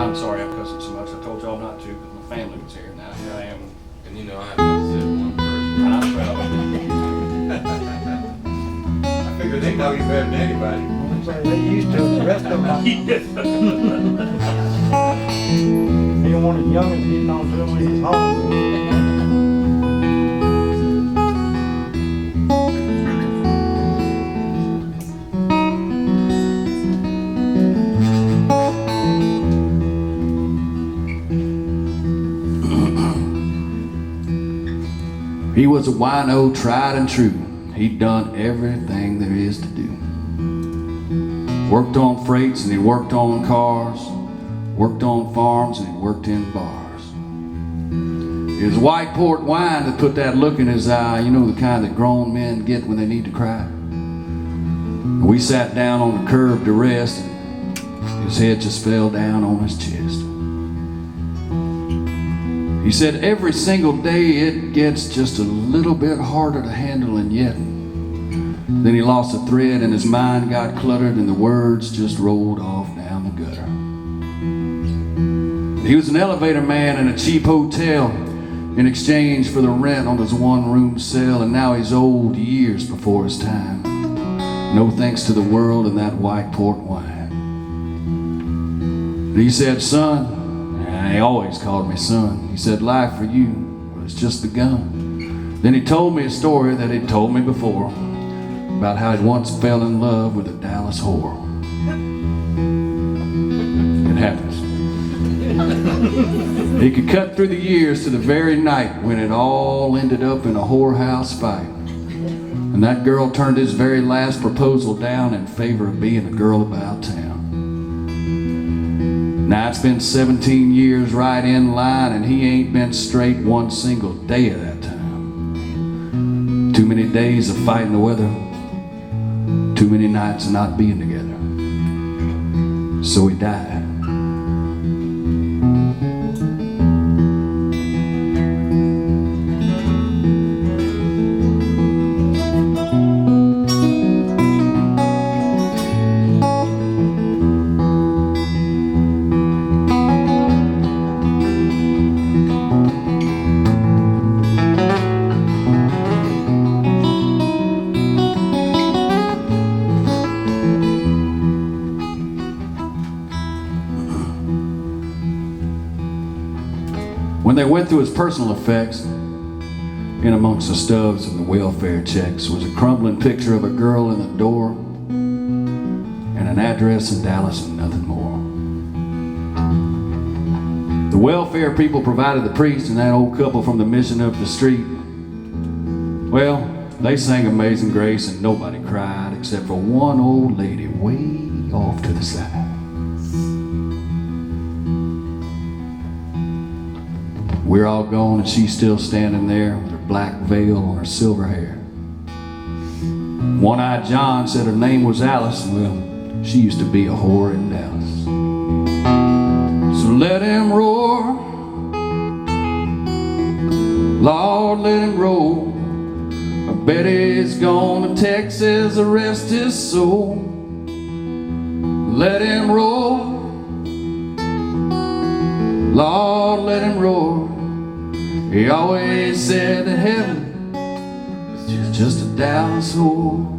I'm sorry I'm cussing so much. I told y'all not to because my family was here. Now here I am. And you know I have not said one person. And I'm proud of it. I figure they know you better than anybody. They used to, the rest of them, he don't want his youngest getting on to him when he's home. He was a wino, tried and true. He'd done everything there is to do. Worked on freights and he worked on cars. Worked on farms and he worked in bars. It was white port wine that put that look in his eye, you know, the kind that grown men get when they need to cry. We sat down on the curb to rest and his head just fell down on his chest. He said every single day it gets just a little bit harder to handle, and yet then he lost a thread and his mind got cluttered and the words just rolled off down the gutter. He was an elevator man in a cheap hotel in exchange for the rent on his one-room cell, and now he's old years before his time. No thanks to the world and that white port wine. And he said, son, and he always called me son, he said, life for you was just begun. Then he told me a story that he'd told me before about how he once fell in love with a Dallas whore. It happens. He could cut through the years to the very night when it all ended up in a whorehouse fight. And that girl turned his very last proposal down in favor of being a girl about town. Now it's been 17 years right in line and he ain't been straight one single day of that time. Too many days of fighting the weather. Too many nights of not being together. So he died. When they went through his personal effects, in amongst the stubs and the welfare checks was a crumbling picture of a girl in the door and an address in Dallas and nothing more. The welfare people provided the priest and that old couple from the mission up the street. Well, they sang Amazing Grace and nobody cried except for one old lady way off to the side. We're all gone and she's still standing there with her black veil on her silver hair. One-eyed John said her name was Alice. Well, she used to be a whore in Dallas. So let him roar, Lord, let him roll. I bet he's gone to Texas, rest his soul. Let him roar, Lord, let him roar. He always said that heaven was just a Dallas whore.